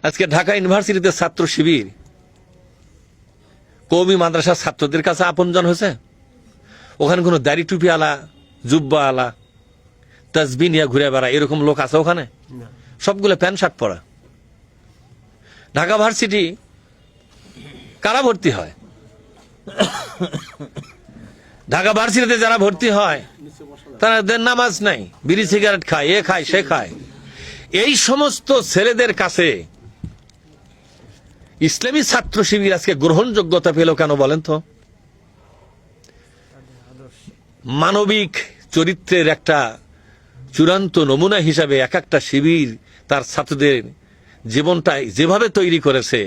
আজকে ঢাকা ইউনিভার্সিটিতে ছাত্র শিবির কওমি মাদ্রাসার ছাত্রদের কাছে আপনজন হয়েছে। ওখানে কোনো দাড়ি টুপি আলা, জুব্বা আলা, তাসবিহ নিয়ে ঘুরে বেড়ায় এরকম লোক আছে ওখানে? সবগুলো প্যান্ট শার্ট পরা। ঢাকা ভার্সিটি কারা ভর্তি হয়? ঢাকা ভার্সিটিতে যারা ভর্তি হয় তাদের নামাজ নাই, বিড়ি সিগারেট খায়, এ খায় সে খায়। এই সমস্ত ছেলেদের কাছে ইসলামী ছাত্র শিবির আজকে গ্রহণযোগ্যতা পেল কেন বলেন তো? মানবিক চরিত্রের একটা চূড়ান্ত নমুনা হিসাবে এক একটা শিবির তার ছাত্রদের জীবনটাই যেভাবে তৈরি করেছে,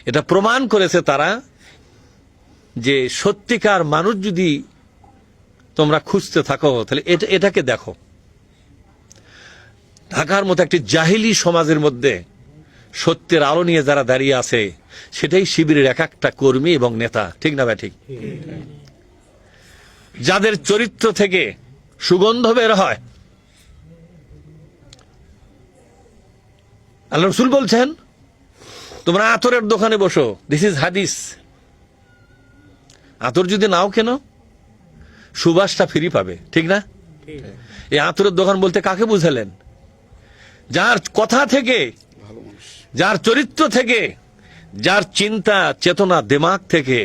এটা প্রমাণ করেছে তারা যে সত্যিকার মানুষ যদি তোমরা খুঁজতে থাকো তাহলে এটাকে দেখো। ঢাকার মতো একটি জাহিলি সমাজের মধ্যে সত্যের আলো নিয়ে যারা দাঁড়িয়ে আছে সেটাই শিবিরের এক একটা কর্মী এবং নেতা, ঠিক না ভাই? ঠিক। যাদের চরিত্র থেকে সুগন্ধ বের হয়, আল্লাহ রাসূল বলছেন তোমরা আতরের দোকানে বসো, দিস ইজ হাদিস। আতর যদি নাও কেন সুবাসটা ফ্রি পাবে, ঠিক না? এই আতরের দোকান বলতে কাকে বুঝালেন? যার কথা থেকে, যার চরিত্র থেকে, যার চিন্তা চেতনা দিমাগ থেকে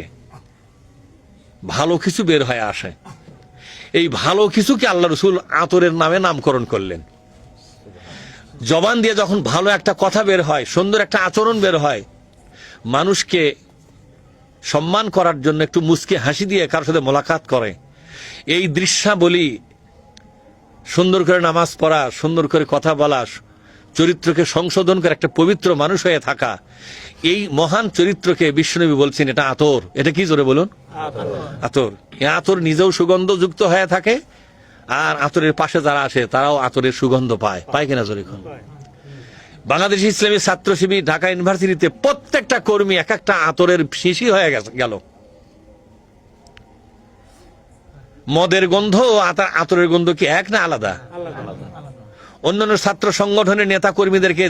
ভালো কিছু বের হয়ে আসে। এই ভালো কিছুকে আল্লাহ রাসূল আতরের নামে নামকরণ করলেন। জবান দিয়ে যখন ভালো একটা কথা বের হয়, সুন্দর একটা আচরণ বের হয়, মানুষকে সম্মান করার জন্য একটু মুচকি হাসি দিয়ে কারোর সাথে মোলাকাত করে, এই দৃশ্যাবলী, সুন্দর করে নামাজ পড়া, সুন্দর করে কথা বলা, চরিত্রকে সংশোধন করে একটা পবিত্র মানুষ হয়ে থাকা, এই মহান চরিত্রকে বিশ্বনবী বলছেন এটা আতর। এটা কি জোরে বলুন? আতর। এই আতর নিজেও সুগন্ধযুক্ত হয়ে থাকে, আর আতরের পাশে যারা আসে তারাও আতরের সুগন্ধ পায়। পায় কিনা জোরে? বাংলাদেশ ইসলামী ছাত্র শিবির ঢাকা ইউনিভার্সিটিতে প্রত্যেকটা কর্মী এক একটা আতরের শিশি হয়ে গেল। মদের গন্ধ ও আতরের গন্ধ কি এক না আলাদা? অন্যান্য ছাত্র সংগঠনের নেতা কর্মীদেরকে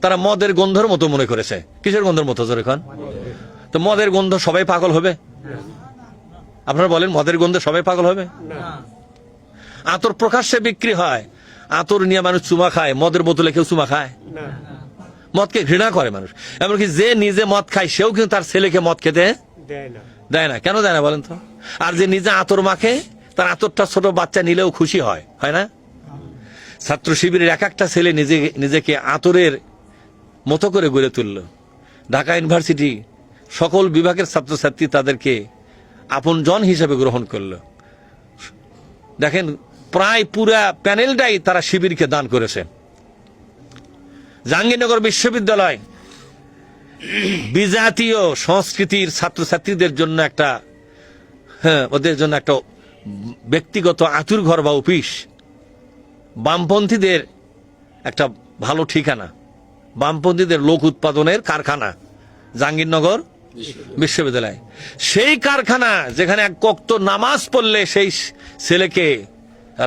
তারা মদের গন্ধের মতো মনে করেছে। কিসের গন্ধের মতো জোরে খান? তো মদের গন্ধ সবাই পাগল হবে? আপনারা বলেন মদের গন্ধে সবাই পাগল হবে? আতর প্রকাশ্যে বিক্রি হয়, আতর নিয়ে মানুষ চুমা খায়, মদের বোতলে কেউ চুমা খায়? মদকে ঘৃণা করে মানুষ। এমনকি যে নিজে মদ খায় সেও কিন্তু তার ছেলেকে মদ খেতে দেয় না। কেন দেয় না বলেন তো? আর যে নিজে আতর মাখে তার আতরটা ছোট বাচ্চা নিলেও খুশি হয়, হয় না? ছাত্র শিবিরের এক একটা ছেলে নিজেকে আতরের মতো করে গড়ে তুলল। ঢাকা ইউনিভার্সিটি সকল বিভাগের ছাত্রছাত্রী তাদেরকে আপনজন হিসেবে গ্রহণ করল। দেখেন প্রায় পুরা প্যানেলটাই তারা শিবিরকে দান করেছে। জাহাঙ্গীরনগর বিশ্ববিদ্যালয় বিজাতীয় সংস্কৃতির ছাত্রছাত্রীদের জন্য একটা, ওদের জন্য একটা ব্যক্তিগত আতুর ঘর বা অফিস, বামপন্থীদের একটা ভালো ঠিকানা, বামপন্থীদের লোক উৎপাদনের কারখানা জাহাঙ্গীরনগর বিশ্ববিদ্যালয়। সেই কারখানা যেখানে এক ওয়াক্ত নামাজ পড়লে সেই ছেলেকে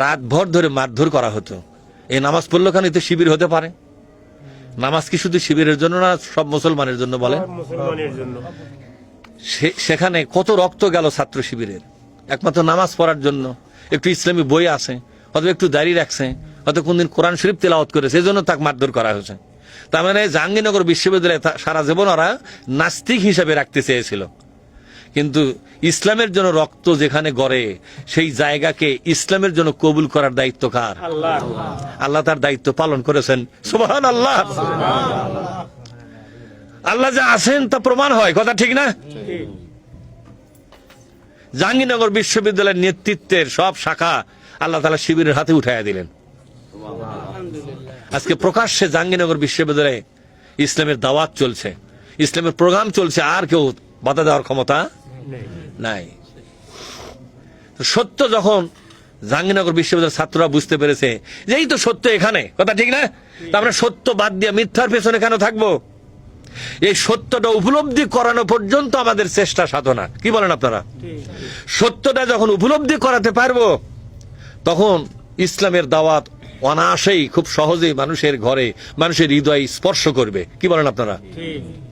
রাতভর ধরে মারধর করা হতো। এই নামাজ পড়লো কেন? এতে শিবির হতে পারে? নামাজ কি শুধু শিবিরের জন্য না সব মুসলমানের জন্য বলেন? সেখানে কত রক্ত গেল ছাত্র শিবিরের একমাত্র নামাজ পড়ার জন্য। একটু ইসলামী বই আছে, হয়তো একটু দাঁড়িয়ে রাখছে, হয়তো কোনদিন কোরআন শরীফ তেলাওয়াত করেছে, এই জন্য তাকে মারধর করা হয়েছে। তার মানে জাহাঙ্গীরনগর বিশ্ববিদ্যালয়ে সারা জীবন ওরা নাস্তিক হিসাবে রাখতে চেয়েছিল, কিন্তু ইসলামের জন্য রক্ত যেখানে গড়ে সেই জায়গাকে ইসলামের জন্য কবুল করার দায়িত্ব কার? আল্লাহ তার দায়িত্ব পালন করেছেন। সুবহানাল্লাহ। আল্লাহ যা আছেন তা প্রমাণ হয়, কথা ঠিক না? জাহাঙ্গীরনগর বিশ্ববিদ্যালয়ের নেতৃত্বের সব শাখা আল্লাহ তাআলা শিবিরের হাতে উঠাইয়া দিলেন। আজকে প্রকাশ্যে জাহাঙ্গীরনগর বিশ্ববিদ্যালয়ে ইসলামের দাওয়াত চলছে, ইসলামের প্রোগ্রাম চলছে, আর কেউ বাধা দেওয়ার ক্ষমতা নাই। সত্য যখন জাহাঙ্গীরনগর বিশ্ববিদ্যালয়ের ছাত্ররা বুঝতে পেরেছে যে এই তো সত্য এখানে, কথা ঠিক না? আমরা সত্য বাদ দিয়ে মিথ্যার পেছনে কেন থাকবো? এই সত্যটা উপলব্ধি করানো পর্যন্ত আমাদের চেষ্টা সাধনা। কি বলেন আপনারা? সত্যটা যখন উপলব্ধি করাতে পারবো তখন ইসলামের দাওয়াত অনায়াসেই খুব সহজেই মানুষের ঘরে মানুষের হৃদয় স্পর্শ করবে। কি বলেন আপনারা? ঠিক।